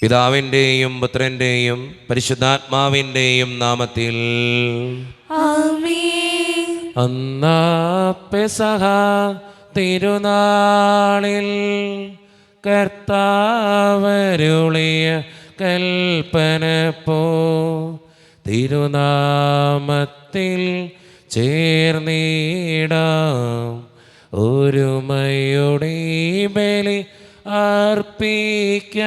പിതാവിൻ്റെയും പുത്രൻ്റെയും പരിശുദ്ധാത്മാവിൻ്റെയും നാമത്തിൽ ആമേൻ. അന്നാ പെസഹ തിരുനാളിൽ കർത്താവരുളിയ കൽപ്പന പോ തിരുനാമത്തിൽ ചേർന്നിടാം ഒരുമയുടെ ബലി അർപ്പിക്കാം.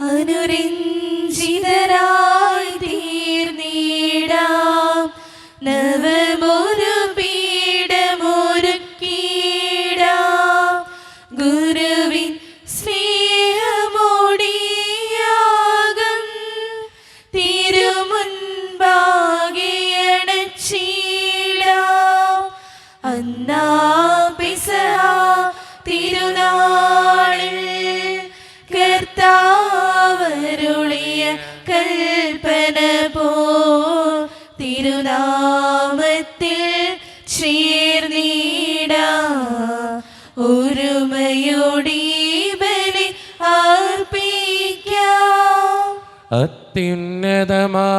അനുരഞ്ജിതരായി തീർന്നിടാം നവമൊരു പീഠമൊരുക്കിടാം ഗുരുവിൻ സ്നേഹമോടിയാകം തിരുമുൻപാകെ അണച്ചിടാം. അന്നാ പെസഹ തിരുനാളിൽ കർത്താവരുളിയ കൽപ്പന പോ തിരുനാമത്തിൽ ചേർന്നിടാം ഒരുമയോടെ ബലി അർപ്പിക്കാം. അത്യുന്നതമാ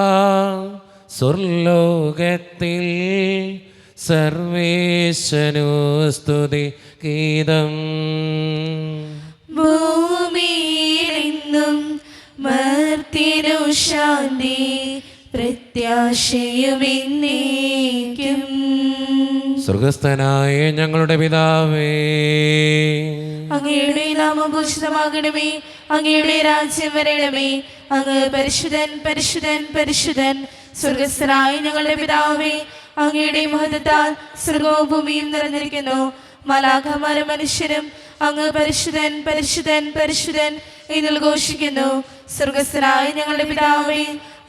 സ്വർലോകത്തിൽ സർവേശനു സ്തുതി ഗീതം. ഭൂമിയിലെന്നും മർത്യനു ശാന്തി പ്രത്യാശയുമെന്നേക്കും. സ്വർഗസ്ഥനായ ഞങ്ങളുടെ പിതാവേ, അങ്ങയുടെ നാമം പൂജിതമാകണമേ, അങ്ങയുടെ രാജ്യം വരണമേ, അങ്ങ് പരിശുദ്ധൻ പരിശുദ്ധൻ പരിശുദ്ധൻ. സ്വർഗസ്ഥനായ ഞങ്ങളുടെ പിതാവേ, അങ്ങയുടെ മഹത്വത്താൽ സ്വർഗവും ഭൂമിയും നിറഞ്ഞിരിക്കുന്നു. മാലാഖമാരും മനുഷ്യരും അങ്ങ് പരിശുദ്ധൻ പരിശുദ്ധൻ പരിശുദ്ധൻ എന്ന് ഘോഷിക്കുന്നു. സ്വർഗസ്ഥനായ ഞങ്ങളുടെ പിതാവേ,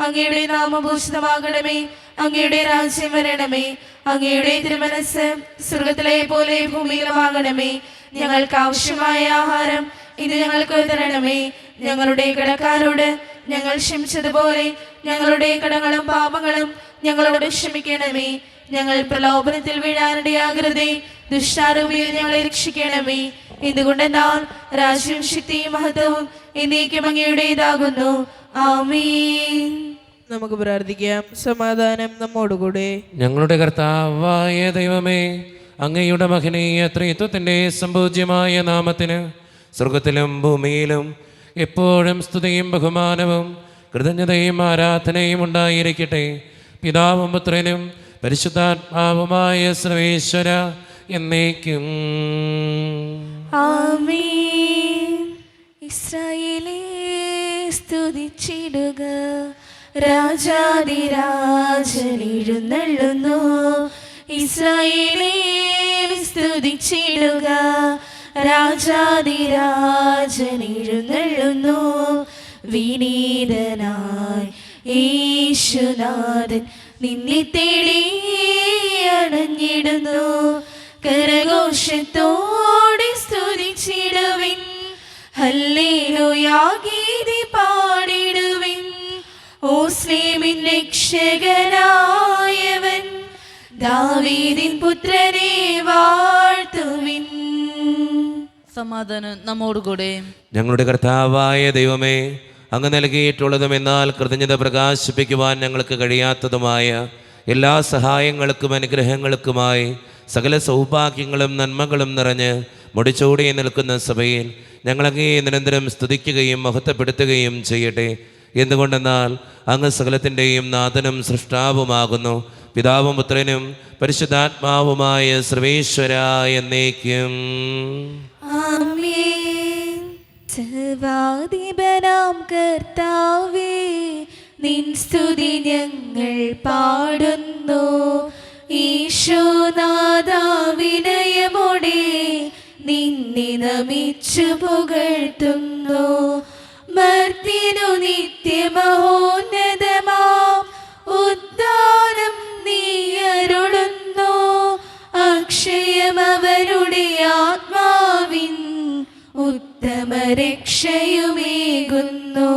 അങ്ങയുടെ നാമം പൂജിതമാകണമേ, അങ്ങയുടെ രാജ്യം വരണമേ, അങ്ങയുടെ തിരുമനസ്സ് സ്വർഗത്തിലെ പോലെ ഭൂമിയിലുമാകണമേ. ഞങ്ങൾക്ക് ആവശ്യമായ ആഹാരം ഇന്ന് ഞങ്ങൾക്ക് തരണമേ. ഞങ്ങളുടെ കടക്കാരോട് ഞങ്ങൾ ക്ഷമിച്ചതുപോലെ ഞങ്ങളുടെ കടങ്ങളും പാപങ്ങളും ഞങ്ങളോട് ക്ഷമിക്കണമേ. ഞങ്ങൾ പ്രലോഭനത്തിൽ വീഴാനിടയാകരുതേ, ദുഷ്ടാരൂപിയിൽ ഞങ്ങളെ രക്ഷിക്കണമേ. എന്തുകൊണ്ടെന്നാൽ രാജ്യവും ശക്തിയും മഹത്വവും എന്നേക്കും അങ്ങയുടേതാകുന്നു. ആമേൻ. നമുക്ക് പ്രാർത്ഥിക്കാം. സമാധാനം നമ്മോടുകൂടെ. ഞങ്ങളുടെ കർത്താവായ ദൈവമേ, അങ്ങയുടെ മഹനീയ ത്രിത്വത്തിൻ്റെ സംപൂജ്യമായ നാമത്തിന് സ്വർഗത്തിലും ഭൂമിയിലും എപ്പോഴും സ്തുതിയും ബഹുമാനവും കൃതജ്ഞതയും ആരാധനയും ഉണ്ടായിരിക്കട്ടെ. പിതാവും പുത്രനും പരിശുദ്ധാത്മാവുമായ സർവേശ്വര എന്നേക്കും. ആമേൻ. ഇസ്രായേലേ സ്തുതിച്ചിടുക, രാജാധിരാജൻ എഴുന്നള്ളുന്നു. ഇസ്രായേലേ സ്തുതിച്ചിടുക, രാജാധിരാജൻ എഴുന്നള്ളുന്നു. വിനീതനായി യേശുനാഥൻ നിന്നെ തേടി അണഞ്ഞിടുന്നു. കരഘോഷത്തോടെ സ്തുതിച്ചിടുവിൻ, ഹല്ലേലൂയ ഗീതി പാടിടുവിൻ. ഓസ്ലേമിൻ രക്ഷകനായവൻ ദാവീദിൻ പുത്രനെ വാഴ്ത്തുവിൻ. സമാധാനം നമ്മോടുകൂടെ. ഞങ്ങളുടെ കർത്താവായ ദൈവമേ, അങ്ങ് നൽകിയിട്ടുള്ളതും എന്നാൽ കൃതജ്ഞത പ്രകാശിപ്പിക്കുവാൻ ഞങ്ങൾക്ക് കഴിയാത്തതുമായ എല്ലാ സഹായങ്ങൾക്കും അനുഗ്രഹങ്ങൾക്കുമായി സകല സൗഭാഗ്യങ്ങളും നന്മകളും നിറഞ്ഞ് മുടിച്ചൂടി നിൽക്കുന്ന സഭയിൽ ഞങ്ങളങ്ങേ നിരന്തരം സ്തുതിക്കുകയും മഹത്വപ്പെടുത്തുകയും ചെയ്യട്ടെ. എന്തുകൊണ്ടെന്നാൽ അങ്ങ് സകലത്തിൻ്റെയും നാഥനും സൃഷ്ടാവുമാകുന്നു. പിതാവും പുത്രനും പരിശുദ്ധാത്മാവുമായ സർവേശ്വര എന്നേക്കും. ആമേൻ. സർവാധിപനാം കർത്താവേ, നിൻ സ്തുതി ഞങ്ങൾ പാടുന്നു. ഈശോനാഥാ വിനയമോടെ നിന്നെ നമിച്ചു പുകഴ്ത്തുന്നു. മർത്യനു നിത്യമഹോന്നതമാം ഉദ്ധാനം നീ അരുളുന്നു. അക്ഷയമവരുടെ ആത്മാവിൻ ഉത്തമ രക്ഷയുമേകുന്നു.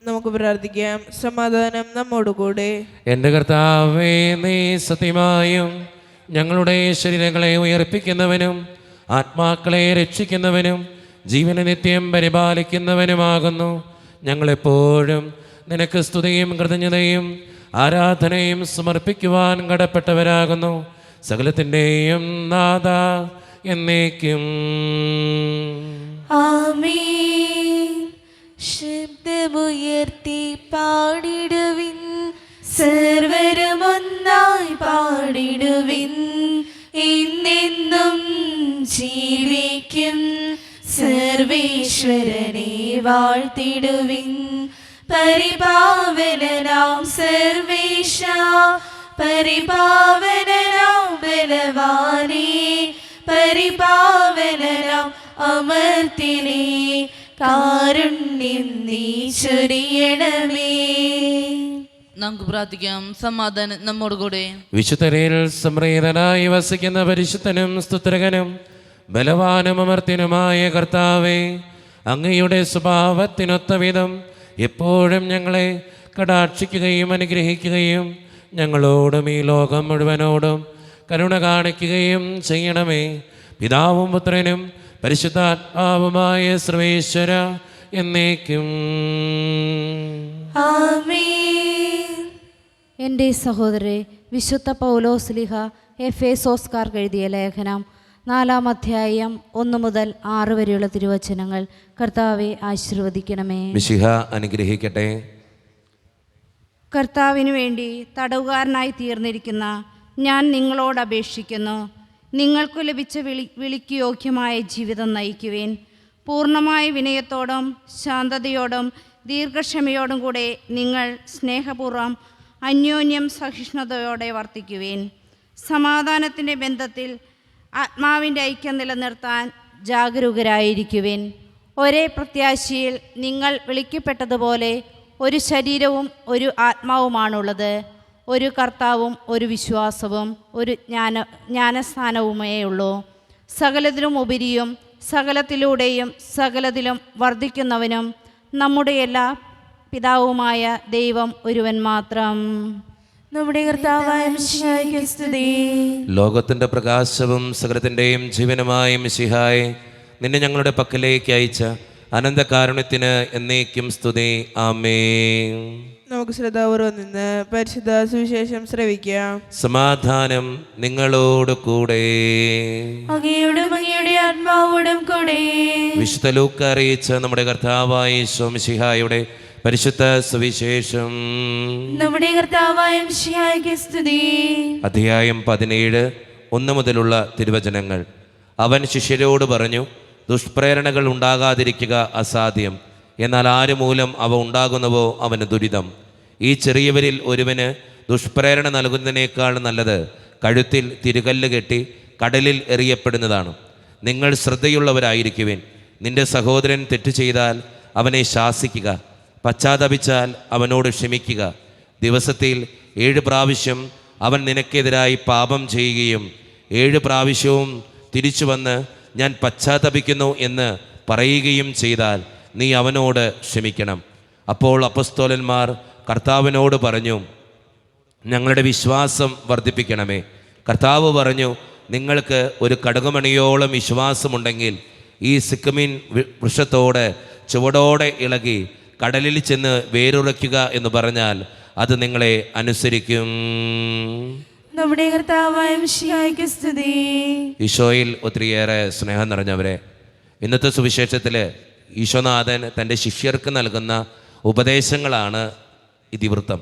നമുക്ക് പ്രാർത്ഥിക്കാം. സമാധാനം നമ്മോടുകൂടെ. എൻ്റെ കർത്താവേ, നീ സത്യമായും ഞങ്ങളുടെ ശരീരങ്ങളെ ഉയർപ്പിക്കുന്നവനും ആത്മാക്കളെ രക്ഷിക്കുന്നവനും ജീവനെ നിത്യം പരിപാലിക്കുന്നവനുമാകുന്നു. ഞങ്ങളെപ്പോഴും നിനക്ക് സ്തുതിയും കൃതജ്ഞതയും ആരാധനയും സമർപ്പിക്കുവാൻ കടപ്പെട്ടവരാകുന്നു. സകലത്തിൻ്റെയും നാഥ എന്നേക്കും. ആമേൻ. ശബ്ദമുയർത്തി പാടിടുവിൻ, സർവരും ഒന്നായി പാടിടുവിൻ. എന്നെന്നും ജീവിക്കും സർവേശ്വരനെ വാഴ്ത്തിടുവിൻ. പരിപാവനനാം സർവേശ, പരിപാവനനാം ബലവാനേ, പരിപാവനനാം അമർത്തിനേ, കാരുണ്യം നീ ചൊരിയണമേ. നമുക്ക് പ്രാർത്ഥിക്കാം. സമാധാനം നമ്മോടുകൂടെ. വിശുദ്ധരിൽ സംപ്രീതനായി വസിക്കുന്ന പരിശുദ്ധനും സ്തുത്രകനും ബലവാനും അമർത്യനുമായ കർത്താവേ, അങ്ങയുടെ സ്വഭാവത്തിനൊത്ത വിധം എപ്പോഴും ഞങ്ങളെ കടാക്ഷിക്കുകയും അനുഗ്രഹിക്കുകയും ഞങ്ങളോടും ഈ ലോകം മുഴുവനോടും കരുണ കാണിക്കുകയും ചെയ്യണമേ. പിതാവും പുത്രനും പരിശുദ്ധാത്മാവുമായ സർവേശ്വര എന്നേക്കും. ആമേൻ. എൻ്റെ സഹോദരരെ, വിശുദ്ധ പൗലോസ്ലിഹ എഫേസോസ്കാർക്ക് എഴുതിയ ലേഖനം 4-ാം അധ്യായം 1 മുതൽ 6 വരെയുള്ള തിരുവചനങ്ങൾ. കർത്താവെ ആശീർവദിക്കണമേ. മിശിഹ അനുഗ്രഹിക്കട്ടെ. കർത്താവിനു വേണ്ടി തടവുകാരനായി തീർന്നിരിക്കുന്ന ഞാൻ നിങ്ങളോട് അപേക്ഷിക്കുന്നു, നിങ്ങൾക്കു ലഭിച്ച വിളിക്ക് യോഗ്യമായ ജീവിതം നയിക്കുവേൻ. പൂർണ്ണമായ വിനയത്തോടും ശാന്തതയോടും ദീർഘക്ഷമയോടും കൂടെ നിങ്ങൾ സ്നേഹപൂർവ്വം അന്യോന്യം സഹിഷ്ണുതയോടെ വർത്തിക്കുവേൻ. സമാധാനത്തിൻ്റെ ബന്ധത്തിൽ ആത്മാവിൻ്റെ ഐക്യം നിലനിർത്താൻ ജാഗരൂകരായിരിക്കുവേൻ. ഒരേ പ്രത്യാശയിൽ നിങ്ങൾ വിളിക്കപ്പെട്ടതുപോലെ ഒരു ശരീരവും ഒരു ആത്മാവുമാണുള്ളത്. ഒരു കർത്താവും ഒരു വിശ്വാസവും ഒരു ജ്ഞാനസ്ഥാനവുമേ ഉള്ളൂ. സകലത്തിലും ഉപരിയും സകലത്തിലൂടെയും സകലത്തിലും വർദ്ധിക്കുന്നവനും നമ്മുടെ എല്ലാ പിതാവുമായ ദൈവം ഒരുവൻ മാത്രം. നമ്മുടെ കർത്താവായ മിശിഹായ്ക്ക് സ്തുതി. ലോകത്തിൻ്റെ പ്രകാശവും സകലത്തിൻ്റെയും ജീവനുമായ മിശിഹായെ, നിന്നെ ഞങ്ങളുടെ പക്കലേക്ക് അയച്ച അനന്തകാരുണ്യത്തിന് എന്നേക്കും സ്തുതി. ആമേൻ. നമുക്ക് ശ്രദ്ധാപൂർവം നിന്ന് പരിശുദ്ധ സുവിശേഷം ശ്രവിക്കാം. സമാധാനം നിങ്ങളോട് കൂടെ. അങ്ങയോടും അങ്ങയുടെ ആത്മാവോടും കൂടെ. വിശുദ്ധ ലൂക്ക അറിയിച്ച നമ്മുടെ കർത്താവായ യേശു മിശിഹായുടെ പരിശുദ്ധ സുവിശേഷം. നമ്മുടെ കർത്താവായ മിശിഹായ്ക്ക് സ്തുതി. അധ്യായം 17 1 മുതലുള്ള തിരുവചനങ്ങൾ. അവൻ ശിഷ്യരോട് പറഞ്ഞു, ദുഷ്പ്രേരണകൾ ഉണ്ടാകാതിരിക്കുക അസാധ്യം, എന്നാൽ ആര് മൂലം അവ ഉണ്ടാകുന്നുവോ അവന് ദുരിതം. ഈ ചെറിയവരിൽ ഒരുവന് ദുഷ്പ്രേരണ നൽകുന്നതിനേക്കാൾ നല്ലത് കഴുത്തിൽ തിരുകല്ല് കെട്ടി കടലിൽ എറിയപ്പെടുന്നതാണ്. നിങ്ങൾ ശ്രദ്ധയുള്ളവരായിരിക്കുവിൻ. നിന്റെ സഹോദരൻ തെറ്റ് ചെയ്താൽ അവനെ ശാസിക്കുക, പശ്ചാത്തപിച്ചാൽ അവനോട് ക്ഷമിക്കുക. ദിവസത്തിൽ 7 പ്രാവശ്യം അവൻ നിനക്കെതിരായി പാപം ചെയ്യുകയും 7 പ്രാവശ്യവും തിരിച്ചു വന്ന് ഞാൻ പശ്ചാത്തപിക്കുന്നു എന്ന് പറയുകയും ചെയ്താൽ നീ അവനോട് ക്ഷമിക്കണം. അപ്പോൾ അപ്പസ്തോലന്മാർ കർത്താവിനോട് പറഞ്ഞു, ഞങ്ങളുടെ വിശ്വാസം വർദ്ധിപ്പിക്കണമേ. കർത്താവ് പറഞ്ഞു, നിങ്ങൾക്ക് ഒരു കടുകുമണിയോളം വിശ്വാസമുണ്ടെങ്കിൽ ഈ സിക്കമിൻ വൃക്ഷത്തോട് ചുവടോടെ ഇളകി കടലിൽ ചെന്ന് വേരുറയ്ക്കുക എന്ന് പറഞ്ഞാൽ അത് നിങ്ങളെ അനുസരിക്കും. നമ്മുടെ കർത്താവായ മിശിഹായ്ക്ക് സ്തുതി. ഈശോയിൽ ഒത്തിരിയേറെ സ്നേഹം നിറഞ്ഞവരെ, ഇന്നത്തെ സുവിശേഷത്തിൽ ഈശോനാഥൻ തൻ്റെ ശിഷ്യർക്ക് നൽകുന്ന ഉപദേശങ്ങളാണ് ഇതിവൃത്തം.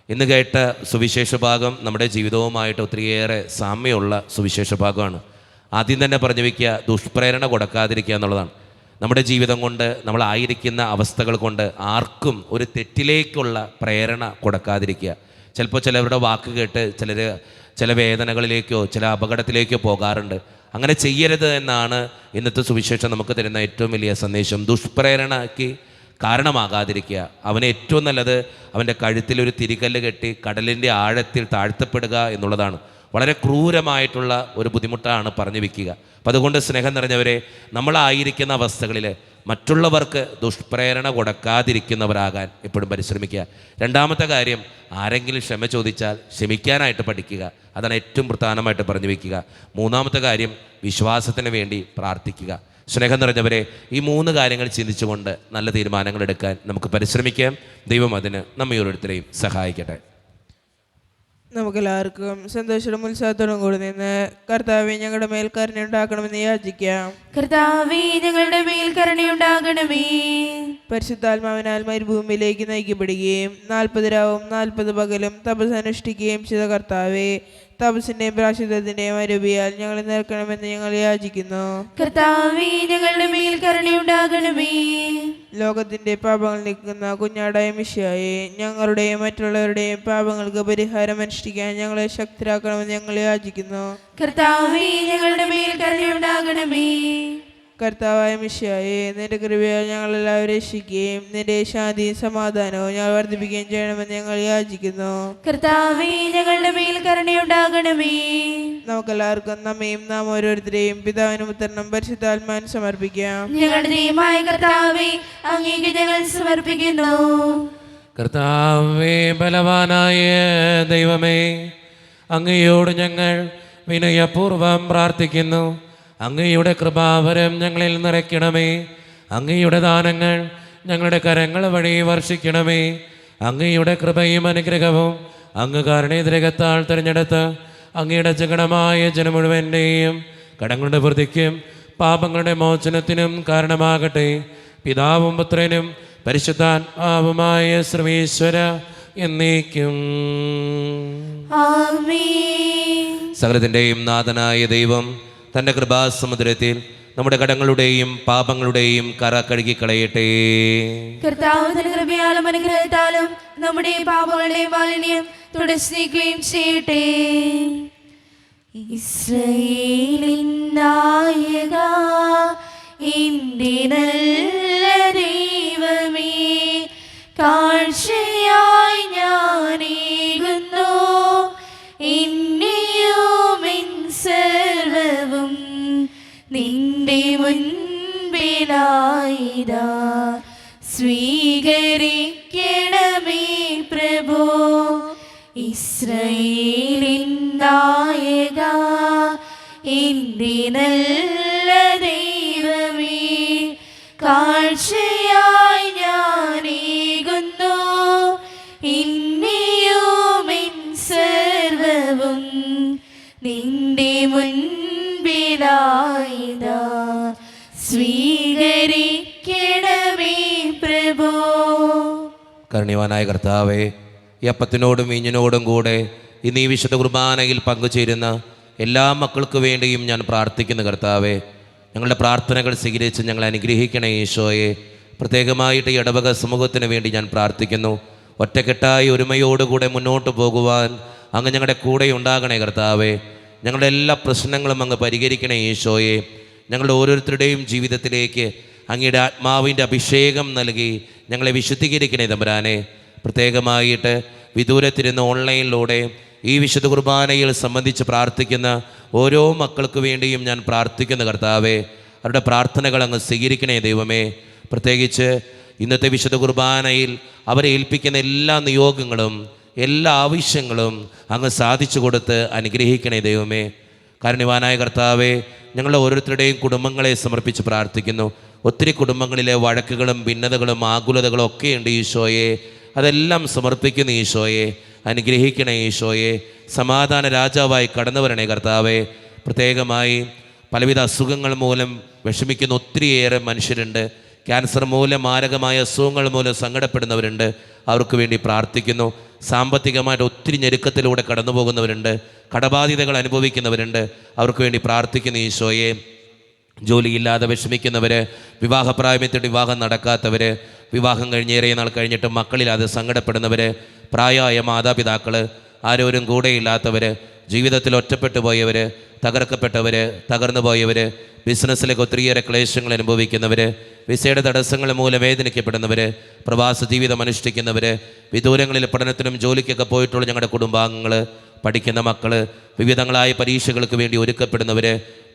ഇന്ന് കേട്ട സുവിശേഷ ഭാഗം നമ്മുടെ ജീവിതവുമായിട്ട് ഒത്തിരിയേറെ സാമ്യമുള്ള സുവിശേഷ ഭാഗമാണ്. ആദ്യം തന്നെ പറഞ്ഞു വയ്ക്കുക, ദുഷ്പ്രേരണ കൊടുക്കാതിരിക്കുക എന്നുള്ളതാണ്. നമ്മുടെ ജീവിതം കൊണ്ട്, നമ്മളായിരിക്കുന്ന അവസ്ഥകൾ കൊണ്ട് ആർക്കും ഒരു തെറ്റിലേക്കുള്ള പ്രേരണ കൊടുക്കാതിരിക്കുക. ചിലപ്പോൾ ചിലവരുടെ വാക്ക് കേട്ട് ചില വേദനകളിലേക്കോ ചില അപകടത്തിലേക്കോ പോകാറുണ്ട്. അങ്ങനെ ചെയ്യരുത് എന്നാണ് ഇന്നത്തെ സുവിശേഷം നമുക്ക് തരുന്ന ഏറ്റവും വലിയ സന്ദേശം. ദുഷ്പ്രേരണയ്ക്ക് കാരണമാകാതിരിക്കുക. അവന് ഏറ്റവും നല്ലത് അവൻ്റെ കഴുത്തിലൊരു തിരികല്ല് കെട്ടി കടലിൻ്റെ ആഴത്തിൽ താഴ്ത്തപ്പെടുക എന്നുള്ളതാണ്. വളരെ ക്രൂരമായിട്ടുള്ള ഒരു ബുദ്ധിമുട്ടാണ് പറഞ്ഞു വയ്ക്കുക. അപ്പം അതുകൊണ്ട് സ്നേഹം നിറഞ്ഞവരെ, നമ്മളായിരിക്കുന്ന അവസ്ഥകളിൽ മറ്റുള്ളവർക്ക് ദുഷ്പ്രേരണ കൊടുക്കാതിരിക്കുന്നവരാകാൻ എപ്പോഴും പരിശ്രമിക്കുക. രണ്ടാമത്തെ കാര്യം, ആരെങ്കിലും ക്ഷമ ചോദിച്ചാൽ ക്ഷമിക്കാനായിട്ട് പഠിക്കുക. അതാണ് ഏറ്റവും പ്രധാനമായിട്ട് പറഞ്ഞു വയ്ക്കുക. മൂന്നാമത്തെ കാര്യം, വിശ്വാസത്തിന് വേണ്ടി പ്രാർത്ഥിക്കുക. സ്നേഹം നിറഞ്ഞവരെ, ഈ 3 കാര്യങ്ങൾ ചിന്തിച്ചുകൊണ്ട് നല്ല തീരുമാനങ്ങൾ എടുക്കാൻ നമുക്ക് പരിശ്രമിക്കാം. ദൈവം അതിന് നമ്മെ ഓരോരുത്തരെയും സഹായിക്കട്ടെ. നമുക്കെല്ലാവർക്കും സന്തോഷവും ഉത്സാഹത്തോടും കൂടി നിന്ന് കർത്താവെ ഞങ്ങളുടെ മേൽ കരുണയുണ്ടാക്കണമെന്ന് യാചിക്കാം. കർത്താവേ, ഞങ്ങളുടെ മേൽ കരുണയുണ്ടാകണമേ. പരിശുദ്ധാത്മാവിനാൽ മരുഭൂമിയിലേക്ക് നയിക്കപ്പെടുകയും 40 രാവും 40 പകലും തപസ് അനുഷ്ഠിക്കുകയും ചെയ്ത കർത്താവെ, തപസ്സിന്റെയും പ്രായശ്ചിത്തത്തിന്റെയും അരൂപിയാൽ ഞങ്ങളെ നിൽക്കണമെന്ന് ഞങ്ങൾ യാചിക്കുന്നു. കർത്താവേ, ഞങ്ങളുടെ മേൽ കരുണയുണ്ടാകണമേ. ലോകത്തിന്റെ പാപങ്ങൾ നീക്കുന്ന കുഞ്ഞാടായ മിശിഹായെ, ഞങ്ങളുടെയും മറ്റുള്ളവരുടെയും പാപങ്ങൾക്ക് പരിഹാരം അനുഷ്ഠിക്കാൻ ഞങ്ങളെ ശക്തരാക്കണമെന്ന് ഞങ്ങൾ യാചിക്കുന്നു. കർത്താവേ, ഞങ്ങളുടെ മേൽ കരുണയുണ്ടാകണമേ. കർത്താവായ മിശിഹായെ, നിന്റെ കൃപയാൽ ഞങ്ങളെല്ലാവരും രക്ഷിക്കുകയും നിന്റെ ശാന്തിയും സമാധാനവും ഞങ്ങൾ വർദ്ധിപ്പിക്കുകയും ചെയ്യണമെന്ന് ഞങ്ങൾ യാചിക്കുന്നു. കർത്താവേ, ഞങ്ങളുടെ മേൽ കരുണയുണ്ടാകണമേ. നമുക്കെല്ലാവർക്കും നമ്മയും നാം ഓരോരുത്തരെയും പിതാവിനും പുത്രനും പരിശുദ്ധാത്മാവിനും സമർപ്പിക്കാം. ഞങ്ങളുടെ ദൈവമായ കർത്താവേ, അങ്ങേക്ക് ഞങ്ങൾ സമർപ്പിക്കുന്നു. കർത്താവേ, ബലവാനായ ദൈവമേ, അങ്ങയോട് ഞങ്ങൾ വിനയപൂർവം പ്രാർത്ഥിക്കുന്നു. അങ്ങയുടെ കൃപാവരം ഞങ്ങളിൽ നിറയ്ക്കണമേ. അങ്ങയുടെ ദാനങ്ങൾ ഞങ്ങളുടെ കരങ്ങൾ വഴി വർഷിക്കണമേ. അങ്ങയുടെ കൃപയും അനുഗ്രഹവും അങ്ങ് കാരുണ്യതിരകത്താൽ തിരഞ്ഞെടുത്ത് അങ്ങയുടെ ജഗണമായ ജനം മുഴുവൻ്റെയും കടങ്ങളുടെ വൃദ്ധിക്കും പാപങ്ങളുടെ മോചനത്തിനും കാരണമാകട്ടെ. പിതാവും പുത്രനും പരിശുദ്ധാത്മാവുമായ സർവീശ്വര എന്നേക്കും. ആമേൻ. സകലത്തിൻ്റെയും നാഥനായ ദൈവം തൻ്റെ കൃപാസമുദ്രത്തിൽ നമ്മുടെ കടങ്ങളുടെയും പാപങ്ങളുടെയും കറ കഴുകിക്കളയട്ടെ. കർത്താവ് തന്റെ കൃപയാലും അനുഗ്രഹത്താലും നമ്മുടെ പാപങ്ങളുടെ മാലിന്യം തുടച്ചു നീക്കുകയും ചെയ്യട്ടെ. ഇസ്രായേലിൻ നായക, എന്റെ നല്ല ദൈവമേ, കാഴ്ചയായി ഞാനേകുന്നു എന്നെയും എൻ സർവ്വവും നിന്റെ മുൻപിലായിതാ. സ്വീകരിക്കണമേ പ്രഭോ. ഇസ്രായേലിൻ നായക, എന്റെ നല്ല ദൈവമേ, കാഴ്ചയായി ഞാനേകുന്നു എന്നെയും എൻ സർവ്വവും നിന്റെ മുൻപിലായിതാ. സ്വീകരിക്കണമേ പ്രഭോ. കരുണ്യവാനായ കർത്താവേ, ഈ അപ്പത്തിനോടും വീഞ്ഞിനോടും കൂടെ ഇന്ന് ഈ വിശുദ്ധ കുർബാനയിൽ പങ്കുചേരുന്ന എല്ലാ മക്കൾക്ക് വേണ്ടിയും ഞാൻ പ്രാർത്ഥിക്കുന്നു. കർത്താവേ, ഞങ്ങളുടെ പ്രാർത്ഥനകൾ സ്വീകരിച്ച് ഞങ്ങളെ അനുഗ്രഹിക്കണേ ഈശോയെ. പ്രത്യേകമായിട്ട് ഈ ഇടവക സമൂഹത്തിന് വേണ്ടി ഞാൻ പ്രാർത്ഥിക്കുന്നു. ഒറ്റക്കെട്ടായി ഒരുമയോടുകൂടെ മുന്നോട്ട് പോകുവാൻ അങ്ങ് ഞങ്ങളുടെ കൂടെ ഉണ്ടാകണേ കർത്താവേ. ഞങ്ങളുടെ എല്ലാ പ്രശ്നങ്ങളും അങ്ങ് പരിഹരിക്കണേ ഈശോയെ. ഞങ്ങളുടെ ഓരോരുത്തരുടെയും ജീവിതത്തിലേക്ക് അങ്ങയുടെ ആത്മാവിൻ്റെ അഭിഷേകം നൽകി ഞങ്ങളെ വിശുദ്ധീകരിക്കണേ തമ്പുരാനെ. പ്രത്യേകമായിട്ട് വിദൂരത്തിരുന്ന് ഓൺലൈനിലൂടെ ഈ വിശുദ്ധ കുർബാനയിൽ സംബന്ധിച്ച് പ്രാർത്ഥിക്കുന്ന ഓരോ മക്കൾക്ക് വേണ്ടിയും ഞാൻ പ്രാർത്ഥിക്കുന്ന കർത്താവേ, അവരുടെ പ്രാർത്ഥനകൾ അങ്ങ് സ്വീകരിക്കണേ ദൈവമേ. പ്രത്യേകിച്ച് ഇന്നത്തെ വിശുദ്ധ കുർബാനയിൽ അവരെ ഏൽപ്പിക്കുന്ന എല്ലാ നിയോഗങ്ങളും എല്ലാ ആവശ്യങ്ങളും അങ്ങ് സാധിച്ചു കൊടുത്ത് അനുഗ്രഹിക്കണേ ദൈവമേ. കാരുണ്യവാനായ കർത്താവേ, ഞങ്ങളുടെ ഓരോരുത്തരുടെയും കുടുംബങ്ങളെ സമർപ്പിച്ച് പ്രാർത്ഥിക്കുന്നു. ഒത്തിരി കുടുംബങ്ങളിലെ വഴക്കുകളും ഭിന്നതകളും ആകുലതകളും ഒക്കെയുണ്ട് ഈശോയെ. അതെല്ലാം സമർപ്പിക്കുന്ന ഈശോയെ. അനുഗ്രഹിക്കണേ ഈശോയെ. സമാധാന രാജാവായി കടന്നു വരണേ കർത്താവേ. പ്രത്യേകമായി പലവിധ അസുഖങ്ങൾ മൂലം വിഷമിക്കുന്ന ഒത്തിരിയേറെ മനുഷ്യരുണ്ട്. ക്യാൻസർ മൂലം മാരകമായ അസുഖങ്ങൾ മൂലം സങ്കടപ്പെടുന്നവരുണ്ട്. അവർക്ക് വേണ്ടി പ്രാർത്ഥിക്കുന്നു. സാമ്പത്തികമായിട്ട് ഒത്തിരി ഞെരുക്കത്തിലൂടെ കടന്നു പോകുന്നവരുണ്ട്. കടബാധ്യതകൾ അനുഭവിക്കുന്നവരുണ്ട്. അവർക്ക് വേണ്ടി പ്രാർത്ഥിക്കുന്ന ഈശോയെ. ജോലിയില്ലാതെ വിഷമിക്കുന്നവർ, വിവാഹപ്രായമെത്തിയിട്ട് വിവാഹം നടക്കാത്തവർ, വിവാഹം കഴിഞ്ഞേറെ നാൾ കഴിഞ്ഞിട്ട് മക്കളില്ലാതെ സങ്കടപ്പെടുന്നവർ, പ്രായമായ മാതാപിതാക്കൾ, ആരോരും കൂടെയില്ലാത്തവർ, ജീവിതത്തിൽ ഒറ്റപ്പെട്ടു പോയവർ, തകർക്കപ്പെട്ടവർ, തകർന്നു പോയവർ, ബിസിനസ്സിലേക്ക് ഒത്തിരിയേറെ ക്ലേശങ്ങൾ അനുഭവിക്കുന്നവർ, വിസയുടെ തടസ്സങ്ങൾ മൂലം വേദനിക്കപ്പെടുന്നവർ, പ്രവാസ ജീവിതം അനുഷ്ഠിക്കുന്നവർ, വിദൂരങ്ങളിൽ പഠനത്തിനും ജോലിക്കൊക്കെ പോയിട്ടുള്ള ഞങ്ങളുടെ കുടുംബാംഗങ്ങൾ, പഠിക്കുന്ന മക്കൾ, വിവിധങ്ങളായ പരീക്ഷകൾക്ക് വേണ്ടി ഒരുക്കപ്പെടുന്നവർ,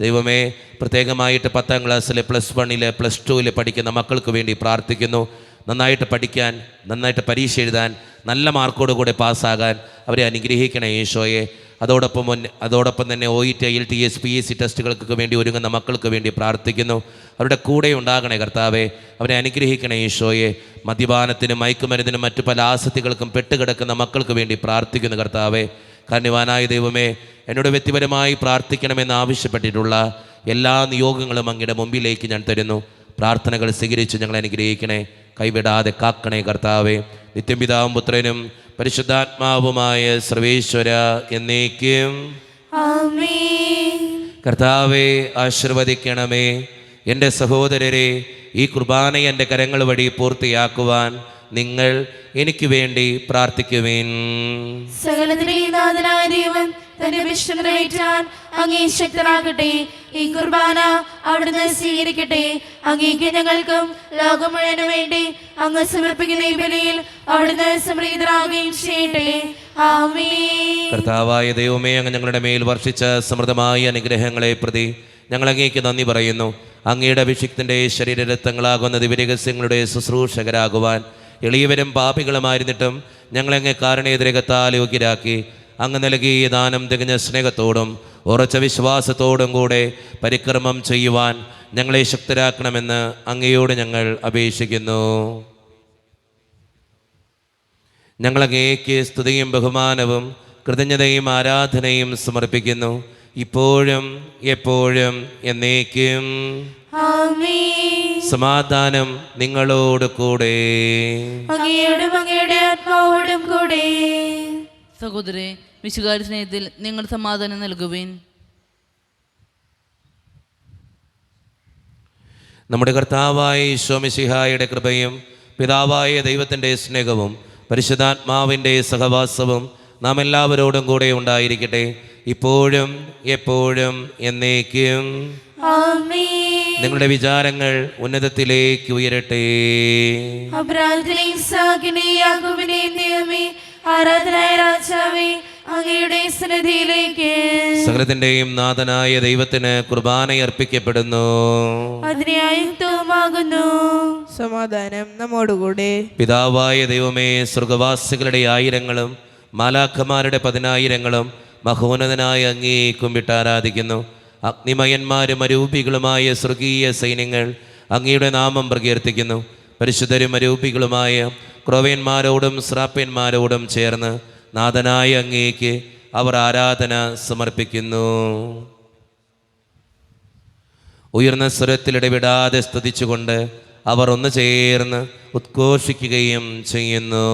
ദൈവമേ, പ്രത്യേകമായിട്ട് 10ാം ക്ലാസ്സിൽ +1 +2 പഠിക്കുന്ന മക്കൾക്ക് വേണ്ടി പ്രാർത്ഥിക്കുന്നു. നന്നായിട്ട് പഠിക്കാൻ, നന്നായിട്ട് പരീക്ഷ എഴുതാൻ, നല്ല മാർക്കോടുകൂടെ പാസ്സാകാൻ അവരെ അനുഗ്രഹിക്കണേ ഈശോയെ. അതോടൊപ്പം തന്നെ OET IELTS PSC ടെസ്റ്റുകൾക്ക് വേണ്ടി ഒരുങ്ങുന്ന മക്കൾക്ക് വേണ്ടി പ്രാർത്ഥിക്കുന്നു. അവരുടെ കൂടെ ഉണ്ടാകണേ കർത്താവെ, അവരെ അനുഗ്രഹിക്കണേ ഈശോയെ. മദ്യപാനത്തിനും മയക്കുമരുന്നിനും മറ്റു പല ആസക്തികൾക്കും പെട്ടുകിടക്കുന്ന മക്കൾക്ക് വേണ്ടി പ്രാർത്ഥിക്കുന്നു കർത്താവെ. കാരുണ്യവാനായ ദൈവമേ, എന്നോട് വ്യക്തിപരമായി പ്രാർത്ഥിക്കണമെന്ന് ആവശ്യപ്പെട്ടിട്ടുള്ള എല്ലാ നിയോഗങ്ങളും അങ്ങയുടെ മുമ്പിലേക്ക് ഞാൻ തരുന്നു. പ്രാർത്ഥനകൾ സ്വീകരിച്ച് ഞങ്ങളെ അനുഗ്രഹിക്കണേ, കൈവിടാതെ കാക്കണേ കർത്താവെ. നിത്യം പിതാവും പുത്രനും പരിശുദ്ധാത്മാവുമായ സർവേശ്വര എന്നേക്കും ആമേൻ. കർത്താവെ ആശീർവദിക്കണമേ. എൻ്റെ സഹോദരരെ, ഈ കുർബാന എൻ്റെ കരങ്ങൾ വഴി പൂർത്തിയാക്കുവാൻ നിങ്ങൾ എനിക്ക് വേണ്ടി പ്രാർത്ഥിക്കുവിൻ. സകലത്തിന്റെയും നാഥനായ ദൈവം തന്റെ വിഷ്ണു നിറവേറ്റാൻ അങ്ങേ ശക്തരാകട്ടെ. ഈ കുർബാന അവിടുന്ന് സ്വീകരിക്കട്ടെ. അങ്ങേക്ക് ഞങ്ങൾക്കും ലോകം മുഴുവനും വേണ്ടി അങ്ങ് സമർപ്പിക്കുന്ന ഈ ബലിയിൽ അവിടുന്ന് സമൃദ്ധരാകുകയും ചെയ്യട്ടെ. ആമേൻ. കർത്താവായ ദൈവമേ, അങ്ങ് ഞങ്ങളുടെ മേൽ വർഷിച്ച സമൃദ്ധമായ അനുഗ്രഹങ്ങളെ പ്രതി ഞങ്ങൾ അങ്ങേക്ക് നന്ദി പറയുന്നു. അങ്ങയുടെ അഭിഷിക്തൻ്റെ ശരീരരക്തങ്ങളാകുന്ന ദിവ്യരഹസ്യങ്ങളുടെ ശുശ്രൂഷകരാകുവാൻ എളിയവരും പാപികളുമായിരുന്നിട്ടും ഞങ്ങളങ്ങ് കാരുണ്യതിരകത്താൽ യോഗ്യരാക്കി. അങ്ങ് നൽകിയ ദാനം തികഞ്ഞ സ്നേഹത്തോടും ഉറച്ച വിശ്വാസത്തോടും കൂടെ പരിക്രമം ചെയ്യുവാൻ ഞങ്ങളെ ശക്തരാക്കണമെന്ന് അങ്ങയോട് ഞങ്ങൾ അപേക്ഷിക്കുന്നു. ഞങ്ങളങ്ങേക്ക് സ്തുതിയും ബഹുമാനവും കൃതജ്ഞതയും ആരാധനയും സമർപ്പിക്കുന്നു, ഇപ്പോഴും എപ്പോഴും എന്നേക്കും. ആമേൻ. സമാധാനം നിങ്ങളോട് കൂടെ. അങ്ങയോടും അങ്ങയുടെ ആത്മാവോടും കൂടെ. സഹോദരരെ, വിശുകാരി സ്നേഹത്തിൽ നിങ്ങൾ സമാധാനം നൽകുവിൻ. നമ്മുടെ കർത്താവായ ഈശോ മിശിഹായുടെ കൃപയും പിതാവായ ദൈവത്തിൻ്റെ സ്നേഹവും പരിശുദ്ധാത്മാവിൻ്റെ സഹവാസവും നാം എല്ലാവരോടും കൂടെ ഉണ്ടായിരിക്കട്ടെ, ഇപ്പോഴും എപ്പോഴും എന്നേക്കും. ആമേൻ. നിങ്ങളുടെ വിചാരങ്ങൾ ഉന്നതത്തിലേക്ക് ഉയരട്ടെ. അബ്രാഹത്തിലെയും ഇസ്ഹാക്കിന്റെയും യാക്കോബിന്റെയും ദൈവമേ, ആരാധനായ രാജാവേ, അങ്ങയുടെ സന്നിധിയിലേക്ക് സകലത്തിന്റെയും നാഥനായ ദൈവത്തിന് കുർബാന അർപ്പിക്കപ്പെടുന്നു. അതിനെ ആയുക്തവുമാകുന്നു. സമാധാനം നമ്മോടുകൂടെ. പിതാവായ ദൈവമേ, സ്വർഗവാസികളുടെ ആയിരങ്ങളും മാലാഖമാരുടെ 10,000ങ്ങളും മഹോന്നതനായ അങ്ങേ കുമ്പിട്ട് ആരാധിക്കുന്നു. അഗ്നിമയന്മാരും അരൂപികളുമായ സ്വർഗീയ സൈന്യങ്ങൾ അങ്ങയുടെ നാമം പ്രകീർത്തിക്കുന്നു. പരിശുദ്ധരും അരൂപികളുമായ ക്രോവേന്മാരോടും ശ്രാപ്യന്മാരോടും ചേർന്ന് നാഥനായ അങ്ങേക്ക് അവർ ആരാധന സമർപ്പിക്കുന്നു. ഉയർന്ന സ്വരത്തിലിടവിടാതെ സ്തുതിച്ചുകൊണ്ട് അവർ ഒന്ന് ചേർന്ന് ഉദ്ഘോഷിക്കുകയും ചെയ്യുന്നു.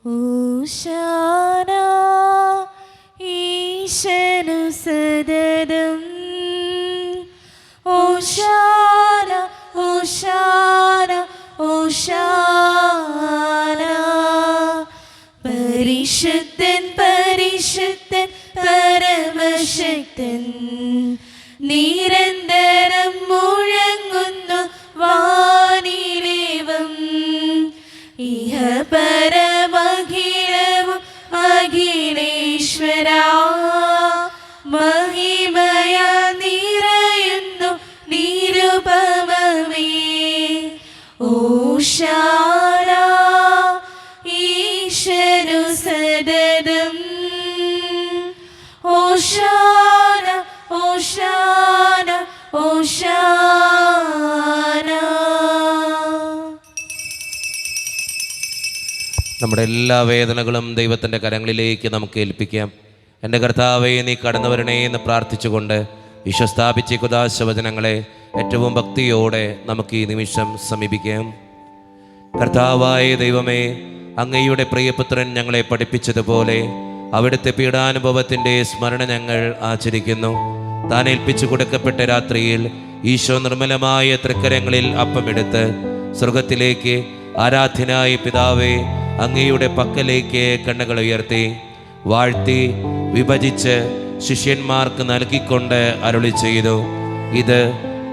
ഓശാന ഈശനു സദദം. ഓശാന ഓശാന ഓശാന. പരിശുദ്ധൻ പരിശുദ്ധൻ പരമശക്തൻ, നിരന്തരം മുഴങ്ങുന്നു വാനിലേവം. ഇഹ പരമഖിലവും അഖിലേശ്വര, മഹിമയ നിറയുന്നു നിരുപമമേ. ഓശാന ഈശനു സദദം. ഓശാന ഓശാന ഓശാന. നമ്മുടെ എല്ലാ വേദനകളും ദൈവത്തിൻ്റെ കരങ്ങളിലേക്ക് നമുക്ക് ഏൽപ്പിക്കാം. എൻ്റെ കർത്താവേ, നീ കടന്നു വരണേ എന്ന് പ്രാർത്ഥിച്ചുകൊണ്ട് ഈശോ സ്ഥാപിച്ച കുദാശവചനങ്ങളെ ഏറ്റവും ഭക്തിയോടെ നമുക്ക് ഈ നിമിഷം സമീപിക്കാം. കർത്താവായ ദൈവമേ, അങ്ങയുടെ പ്രിയപുത്രൻ ഞങ്ങളെ പഠിപ്പിച്ചതുപോലെ അവിടുത്തെ പീഡാനുഭവത്തിൻ്റെ സ്മരണ ഞങ്ങൾ ആചരിക്കുന്നു. താൻ ഏൽപ്പിച്ചു കൊടുക്കപ്പെട്ട രാത്രിയിൽ ഈശോ നിർമ്മലമായ തൃക്കരങ്ങളിൽ അപ്പമെടുത്ത് സ്വർഗത്തിലേക്ക് ആരാധ്യനായ പിതാവേ അങ്ങയുടെ പക്കലേക്ക് കണ്ണുകൾ ഉയർത്തി വാഴ്ത്തി വിഭജിച്ച് ശിഷ്യന്മാർക്ക് നൽകിക്കൊണ്ട് അരുളി ചെയ്തു, ഇത്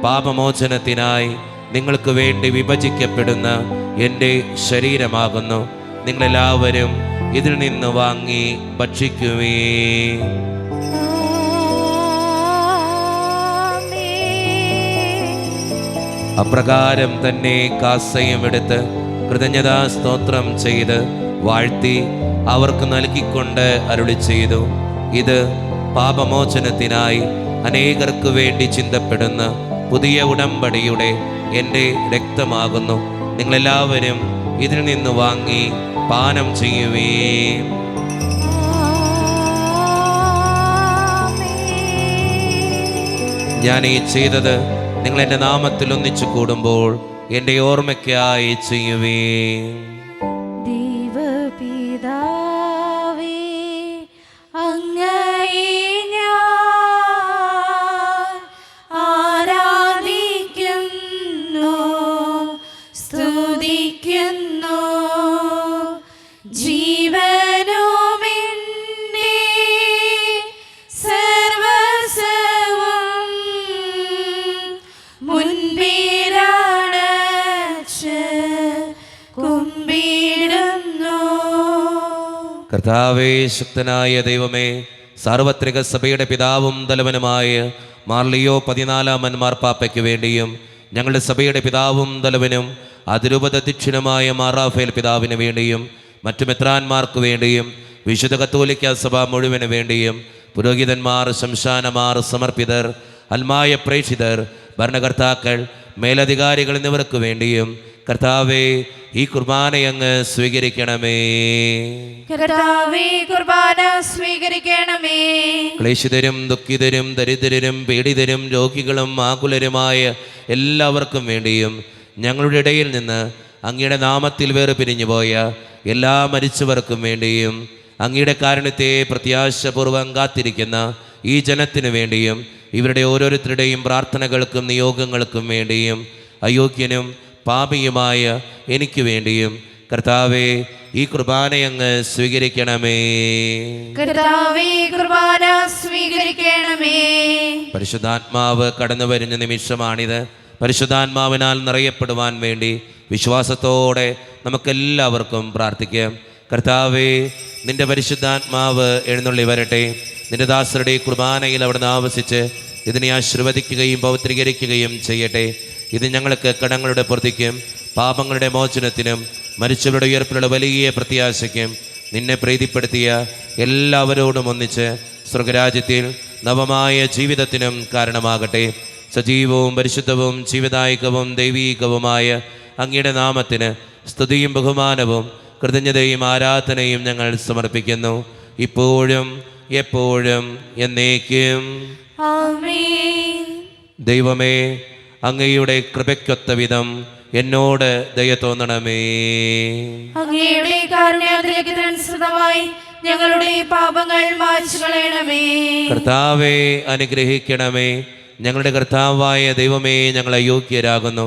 പാപമോചനത്തിനായി നിങ്ങൾക്ക് വേണ്ടി വിഭജിക്കപ്പെടുന്ന എൻ്റെ ശരീരമാകുന്നു. നിങ്ങളെല്ലാവരും ഇതിൽ നിന്ന് വാങ്ങി ഭക്ഷിക്കുവേ. അപ്രകാരം തന്നെ കാസയും എടുത്ത് കൃതജ്ഞതാ സ്തോത്രം ചെയ്ത് വാഴ്ത്തി അവർക്ക് നൽകിക്കൊണ്ട് അരുളി ചെയ്തു, ഇത് പാപമോചനത്തിനായി അനേകർക്ക് വേണ്ടി ചിന്തപ്പെടുന്ന പുതിയ ഉടമ്പടിയുടെ എൻ്റെ രക്തമാകുന്നു. നിങ്ങളെല്ലാവരും ഇതിൽ നിന്ന് വാങ്ങി പാനം ചെയ്യുവീൻ. ഞാൻ ഈ ചെയ്തത് നിങ്ങൾ എൻ്റെ നാമത്തിൽ ഒന്നിച്ചു കൂടുമ്പോൾ എൻ്റെ ഓർമ്മയ്ക്കായി ചെയ്യുവീൻ. ദൈവപിതാവേ, അങ്ങയെ ഞാൻ ആരാധിക്കുന്നു, സ്തുതിക്കുന്നു. ജീവനുമെന്നെ സർവസ്വവും മുൻപിലണച്ച് കുമ്പിടുന്നു. കർത്താവേ, ശക്തനായ ദൈവമേ, സാർവത്രിക സഭയുടെ പിതാവും തലവനുമായ മാർലിയോ 14 മാർപ്പാപ്പയ്ക്ക് വേണ്ടിയും ഞങ്ങളുടെ സഭയുടെ പിതാവും തലവനും അതിരൂപതധ്യക്ഷനുമായ മാറാഫേൽ പിതാവിന് വേണ്ടിയും മറ്റു മെത്രാന്മാർക്ക് വേണ്ടിയും വിശുദ്ധ കത്തോലിക്ക സഭ മുഴുവന് വേണ്ടിയും പുരോഹിതന്മാർ, ശംശാനമാർ, സമർപ്പിതർ, അൽമായ പ്രേക്ഷിതർ, ഭരണകർത്താക്കൾ, മേലധികാരികൾ എന്നിവർക്ക് വേണ്ടിയും കർത്താവേ, ഈ കുർബാനയങ്ങ് സ്വീകരിക്കണമേ. കർത്താവേ, കുർബാന സ്വീകരിക്കണമേ. ക്ലേശിതരും ദുഃഖിതരും ദരിദ്രരും പീഡിതരും രോഗികളും ആകുലരുമായ എല്ലാവർക്കും വേണ്ടിയും ഞങ്ങളുടെ ഇടയിൽ നിന്ന് അങ്ങയുടെ നാമത്തിൽ വേറെ പിരിഞ്ഞുപോയ എല്ലാ മരിച്ചവർക്കും വേണ്ടിയും അങ്ങയുടെ കാരുണ്യത്തെ പ്രത്യാശപൂർവ്വം കാത്തിരിക്കുന്ന ഈ ജനത്തിനു വേണ്ടിയും ഇവരുടെ ഓരോരുത്തരുടെയും പ്രാർത്ഥനകൾക്കും നിയോഗങ്ങൾക്കും വേണ്ടിയും അയോഗ്യനും പാപിയുമായ എനിക്ക് വേണ്ടിയും കർത്താവേ, ഈ കുർബാനയങ്ങ് സ്വീകരിക്കണമേ. കർത്താവേ, കുർബാന സ്വീകരിക്കണമേ. പരിശുദ്ധാത്മാവ് കടന്നു വരുന്ന നിമിഷമാണിത്. പരിശുദ്ധാത്മാവിനാൽ നിറയപ്പെടുവാൻ വേണ്ടി വിശ്വാസത്തോടെ നമുക്കെല്ലാവർക്കും പ്രാർത്ഥിക്കാം. കർത്താവേ, നിന്റെ പരിശുദ്ധാത്മാവ് എഴുന്നള്ളി വരട്ടെ. നിന്റെ ദാസരുടെ കുർബാനയിൽ അവിടുന്ന് ആവസിച്ച് ഇതിനെ ആശീർവദിക്കുകയും പൗത്രീകരിക്കുകയും ചെയ്യട്ടെ. ഇത് ഞങ്ങൾക്ക് കടങ്ങളുടെ പ്രതിക്കും പാപങ്ങളുടെ മോചനത്തിനും മരിച്ചവരുടെ ഉയർപ്പിലുള്ള വലിയ പ്രത്യാശയ്ക്കും നിന്നെ പ്രീതിപ്പെടുത്തിയ എല്ലാവരോടും ഒന്നിച്ച് സ്വർഗരാജ്യത്തിൽ നവമായ ജീവിതത്തിനും കാരണമാകട്ടെ. സജീവവും പരിശുദ്ധവും ജീവദായകവും ദൈവീകവുമായ അങ്ങയുടെ നാമത്തിന് സ്തുതിയും ബഹുമാനവും കൃതജ്ഞതയും ആരാധനയും ഞങ്ങൾ സമർപ്പിക്കുന്നു, ഇപ്പോഴും എപ്പോഴും എന്നേക്കും. ആമേൻ. ദൈവമേ, അങ്ങയുടെ കൃപയ്ക്കൊത്ത വിധം എന്നോട് ദയ തോന്നണമേ. അങ്ങയുടെ കാരുണ്യാതിരേകതനുസൃതമായി ഞങ്ങളുടെ പാപങ്ങൾ മായ്ച്ചു കളയണമേ. കർത്താവെ അനുഗ്രഹിക്കണമേ. ഞങ്ങളുടെ കർത്താവായ ദൈവമേ, ഞങ്ങൾ അയോഗ്യരാകുന്നു,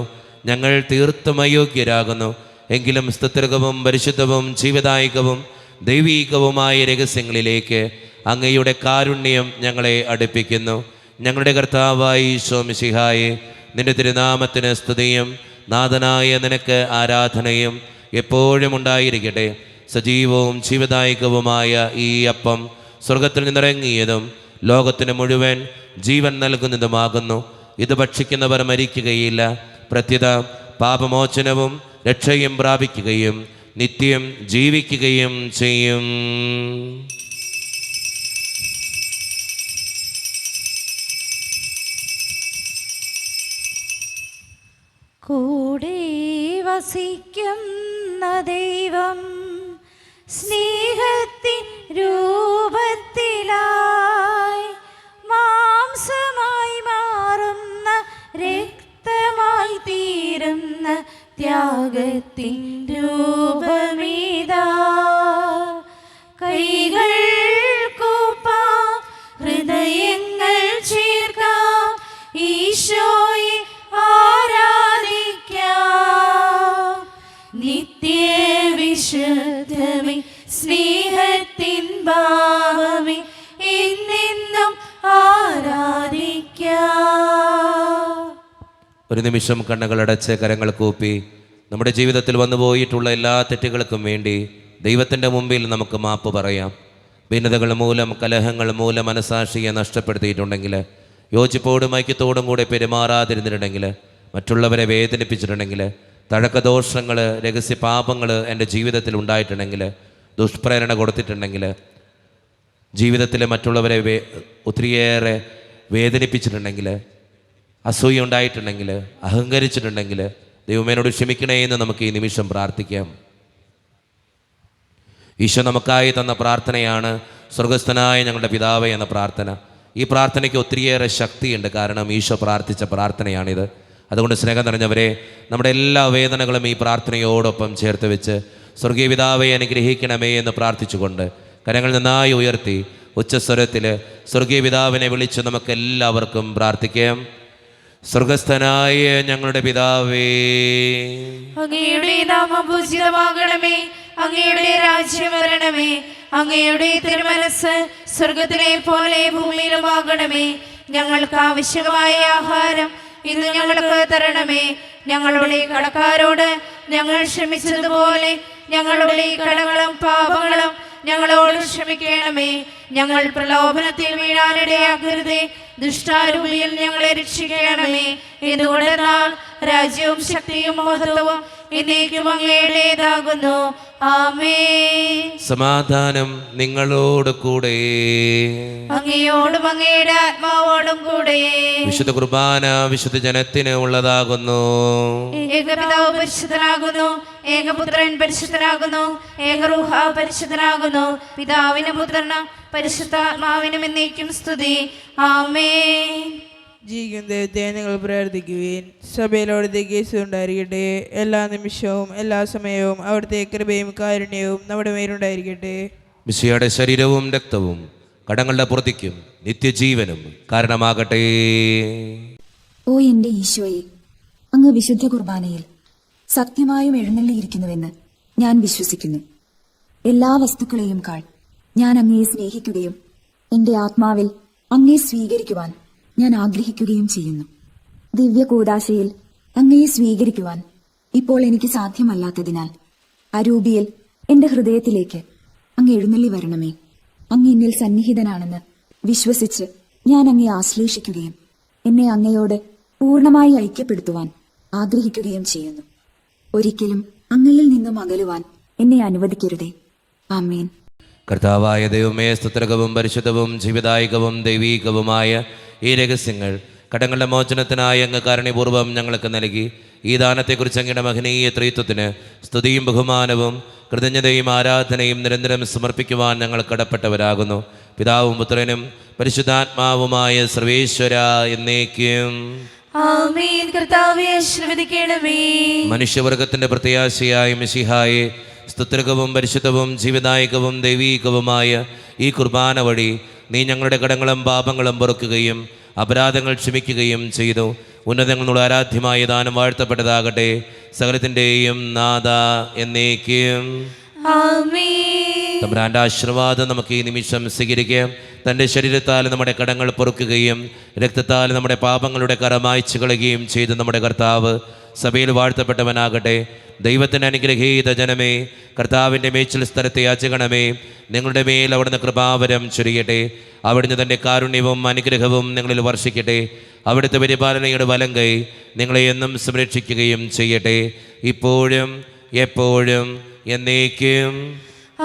ഞങ്ങൾ തീർത്തും അയോഗ്യരാകുന്നു. എങ്കിലും സ്തുത്യർഹവും പരിശുദ്ധവും ജീവദായകവും ദൈവീകവുമായ രഹസ്യങ്ങളിലേക്ക് അങ്ങയുടെ കാരുണ്യം ഞങ്ങളെ അടുപ്പിക്കുന്നു. ഞങ്ങളുടെ കർത്താവായ ഈശോ മിശിഹായെ, നിന്റെ തിരുനാമത്തിന് സ്തുതിയും നാഥനായ നിനക്ക് ആരാധനയും എപ്പോഴും ഉണ്ടായിരിക്കട്ടെ. സജീവവും ജീവദായകവുമായ ഈ അപ്പം സ്വർഗത്തിൽ നിന്നിറങ്ങിയതും ലോകത്തിന് മുഴുവൻ ജീവൻ നൽകുന്നതുമാകുന്നു. ഇത് ഭക്ഷിക്കുന്നവർ മരിക്കുകയില്ല, പ്രത്യുത പാപമോചനവും രക്ഷയും പ്രാപിക്കുകയും നിത്യം ജീവിക്കുകയും ചെയ്യും. കൂടെ വസിക്കുന്ന ദൈവം സ്നേഹത്തിൻ രൂപത്തിലായി മാംസമായി മാറുന്ന രക്തമായി തീരുന്ന ത്യാഗത്തിൻ രൂപമിതാ. കൈകൾ കൂപ്പാം, ഹൃദയങ്ങൾ ചേർക്കാം, ഈശോയെ ആരാധിക്കാം. നിത്യവിശുദ്ധമേ, സ്നേഹത്തിൻ ഭാവമേ, എന്നെന്നും ആരാധിക്കാം. ഒരു നിമിഷം കണ്ണുകളടച്ച് കരങ്ങൾ കൂപ്പി നമ്മുടെ ജീവിതത്തിൽ വന്നുപോയിട്ടുള്ള എല്ലാ തെറ്റുകൾക്കും വേണ്ടി ദൈവത്തിൻ്റെ മുമ്പിൽ നമുക്ക് മാപ്പ് പറയാം. ഭിന്നതകൾ മൂലം, കലഹങ്ങൾ മൂലം മനസാക്ഷിയെ നഷ്ടപ്പെടുത്തിയിട്ടുണ്ടെങ്കിൽ, യോജിപ്പോടും ഐക്യത്തോടും കൂടെ പെരുമാറാതിരുന്നിട്ടുണ്ടെങ്കിൽ, മറ്റുള്ളവരെ വേദനിപ്പിച്ചിട്ടുണ്ടെങ്കിൽ, തഴക്കദോഷങ്ങൾ, രഹസ്യ പാപങ്ങൾ എൻ്റെ ജീവിതത്തിൽ ഉണ്ടായിട്ടുണ്ടെങ്കിൽ, ദുഷ്പ്രേരണ കൊടുത്തിട്ടുണ്ടെങ്കിൽ, ജീവിതത്തിൽ മറ്റുള്ളവരെ ഒത്തിരിയേറെ വേദനിപ്പിച്ചിട്ടുണ്ടെങ്കിൽ, അസൂയ ഉണ്ടായിട്ടുണ്ടെങ്കിൽ, അഹങ്കരിച്ചിട്ടുണ്ടെങ്കിൽ ദൈവമേനോട് ക്ഷമിക്കണേ എന്ന് നമുക്ക് ഈ നിമിഷം പ്രാർത്ഥിക്കാം. ഈശോ നമുക്കായി തന്ന പ്രാർത്ഥനയാണ് സ്വർഗസ്ഥനായ ഞങ്ങളുടെ പിതാവേ എന്ന പ്രാർത്ഥന. ഈ പ്രാർത്ഥനയ്ക്ക് ഒത്തിരിയേറെ ശക്തിയുണ്ട്, കാരണം ഈശോ പ്രാർത്ഥിച്ച പ്രാർത്ഥനയാണിത്. അതുകൊണ്ട് സ്നേഹം നിറഞ്ഞവരെ, നമ്മുടെ എല്ലാ വേദനകളും ഈ പ്രാർത്ഥനയോടൊപ്പം ചേർത്ത് വെച്ച് സ്വർഗീയ പിതാവേ അനുഗ്രഹിക്കണമേ എന്ന് പ്രാർത്ഥിച്ചുകൊണ്ട് കരങ്ങൾ നന്നായി ഉയർത്തി ഉച്ചസ്വരത്തിൽ സ്വർഗീയ പിതാവിനെ വിളിച്ച് നമുക്കെല്ലാവർക്കും പ്രാർത്ഥിക്കാം. സ്വർഗസ്ഥനായ ഞങ്ങളുടെ പിതാവേ, അങ്ങയുടെ നാമം പൂജിതമാകണമേ, അങ്ങയുടെ രാജ്യം വരണമേ, അങ്ങയുടെ തിരുമനസ്സ് സ്വർഗത്തിലെ പോലെ ഭൂമിയിലുമാകണമേ. ഞങ്ങൾക്ക് ആവശ്യമായ ആഹാരം ഇന്ന് ഞങ്ങൾക്ക് തരണമേ. ഞങ്ങളുടെ കടക്കാരോട് ഞങ്ങൾ ക്ഷമിച്ചതുപോലെ ഞങ്ങളുടെ കടങ്ങളും പാപങ്ങളും ഞങ്ങളോട് ക്ഷമിക്കണമേ. ഞങ്ങൾ പ്രലോഭനത്തിൽ വീഴാനിടയാക്കരുതേ, ദുഷ്ടാരൂപിയിൽ ഞങ്ങളെ രക്ഷിക്കണമേ. എന്തുകൊണ്ടെന്നാൽ രാജ്യവും ശക്തിയും മഹത്വവും എന്നേക്കും അങ്ങയുടേതാകുന്നു. ആമേൻ. സമാധാനം നിങ്ങളോട് കൂടെ, അങ്ങയോടും അങ്ങയുടെ ആത്മാവോടും കൂടെ. വിശുദ്ധ കുർബാന വിശുദ്ധ ജനത്തിന് ഉള്ളതാകുന്നു. ഏകപിതാവ് പരിശുദ്ധനാകുന്നു, ഏകപുത്രൻ പരിശുദ്ധനാകുന്നു, ഏകറൂഹ പരിശുദ്ധനാകുന്നു. പിതാവിനും പുത്രനും പരിശുദ്ധാത്മാവിനും എന്നേക്കും സ്തുതി. ആമേൻ. ജീവിക്കുന്ന ദൈവത്തെ നിങ്ങൾ പ്രാർത്ഥിക്കുവിൻ. സഭയിലോടത്തെ കേസ് ഉണ്ടായിരിക്കട്ടെ. എല്ലാ നിമിഷവും എല്ലാ സമയവും അവിടുത്തെ കൃപയും കാരുണ്യവും നമ്മുടെ മേലുണ്ടായിരിക്കട്ടെ. മിശിഹായുടെ ശരീരവും രക്തവും കടങ്ങളുടെ പുറത്തേക്കും നിത്യജീവനും കാരണമാകട്ടെ. ഓ എന്റെ ഈശോയെ, അങ്ങ് വിശുദ്ധ കുർബാനയിൽ സത്യമായും എഴുന്നള്ളിയിരിക്കുന്നുവെന്ന് ഞാൻ വിശ്വസിക്കുന്നു. എല്ലാ വസ്തുക്കളെയും കാൾ ഞാൻ അങ്ങയെ സ്നേഹിക്കുകയും എന്റെ ആത്മാവിൽ അങ്ങയെ സ്വീകരിക്കുവാൻ ഞാൻ ആഗ്രഹിക്കുകയും ചെയ്യുന്നു. ദിവ്യ കൂദാശയിൽ അങ്ങയെ സ്വീകരിക്കുവാൻ ഇപ്പോൾ എനിക്ക് സാധ്യമല്ലാത്തതിനാൽ അരൂപിയിൽ എന്റെ ഹൃദയത്തിലേക്ക് അങ്ങ് എഴുന്നള്ളി വരണമേ. അങ്ങ് എന്നിൽ സന്നിഹിതനാണെന്ന് വിശ്വസിച്ച് ഞാൻ അങ്ങയെ ആശ്ലേഷിക്കുകയും എന്നെ അങ്ങയോട് പൂർണ്ണമായി ഐക്യപ്പെടുത്തുവാൻ ആഗ്രഹിക്കുകയും ചെയ്യുന്നു. ഒരിക്കലും അങ്ങയിൽ നിന്നും അകലുവാൻ എന്നെ അനുവദിക്കരുതേ. ആമേൻ. കർത്താവായ ദൈവമേ, സ്തുത്യർഹവും പരിശുദ്ധവും ജീവിതായികവും ദൈവീകവുമായ ഈ രഹസ്യങ്ങൾ കടങ്ങളുടെ മോചനത്തിനായി അങ്ങ് കാരുണ്യപൂർവ്വം ഞങ്ങൾക്ക് നൽകി. ഈ ദാനത്തെക്കുറിച്ച് അങ്ങയുടെ മഹനീയ ത്രിത്വത്തിന് സ്തുതിയും ബഹുമാനവും കൃതജ്ഞതയും ആരാധനയും നിരന്തരം സമർപ്പിക്കുവാൻ ഞങ്ങൾ കടപ്പെട്ടവരാകുന്നു. പിതാവും പുത്രനും പരിശുദ്ധാത്മാവുമായ സർവേശ്വര എന്നേക്കും ആമേൻ. കർത്താവേ ആശീർവദിക്കണമേ. മനുഷ്യവർഗത്തിന്റെ പ്രത്യാശയായ മിശിഹായെ, സ്തുത്യർഹവും പരിശുദ്ധവും ജീവിതായികവും ദൈവീകവുമായ ഈ കുർബാന വഴി നീ ഞങ്ങളുടെ കടങ്ങളും പാപങ്ങളും പൊറുക്കുകയും അപരാധങ്ങൾ ക്ഷമിക്കുകയും ചെയ്തു. ഉന്നതങ്ങളുടെ ആരാധ്യമായ ദാനം വാഴ്ത്തപ്പെട്ടതാകട്ടെ. സകലത്തിൻ്റെയും നാഥ എന്നേക്കും ആമേൻ. തമ്പുരാന്റെ ആശീർവാദം നമുക്ക് ഈ നിമിഷം സ്വീകരിക്കാം. തൻ്റെ ശരീരത്താൽ നമ്മുടെ കടങ്ങൾ പൊറുക്കുകയും രക്തത്താൽ നമ്മുടെ പാപങ്ങളുടെ കറ മായ്ച്ചു കളയുകയും ചെയ്ത് നമ്മുടെ കർത്താവ് സഭയിൽ വാഴ്ത്തപ്പെട്ടവനാകട്ടെ. ദൈവത്തിന് അനുഗ്രഹീത ജനമേ, കർത്താവിൻ്റെ മേച്ചിൽ സ്ഥലത്തെ യാചകണമേ. നിങ്ങളുടെ മേൽ അവിടുന്ന് കൃപാവരം ചൊരിയട്ടെ. അവിടുന്ന് തൻ്റെ കാരുണ്യവും അനുഗ്രഹവും നിങ്ങളിൽ വർഷിക്കട്ടെ. അവിടുത്തെ പരിപാലനയുടെ വലം കൈ നിങ്ങളെ എന്നും സംരക്ഷിക്കുകയും ചെയ്യട്ടെ, ഇപ്പോഴും എപ്പോഴും എന്നേക്കും.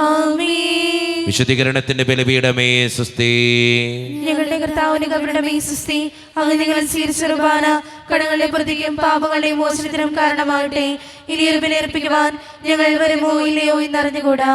ആമേൻ. വിശുദ്ധീകരണത്തിന്റെ ബലിപീഠമേ സുസ്തി. ഞങ്ങളുടെ കർത്താവിന്റെ കരുണമേ സുസ്തി. അങ്ങ് നിങ്ങൾ സ്വീകരിച്ച കുർബാന കടങ്ങളുടെ പ്രതിക്കും പാപങ്ങളുടെ മോചനത്തിനും കാരണമാകട്ടെ. ഇനിയൊരു ബലിയർപ്പിക്കുവാൻ ഞങ്ങൾ വരുമോ ഇല്ലയോ എന്നറിഞ്ഞുകൂടാ.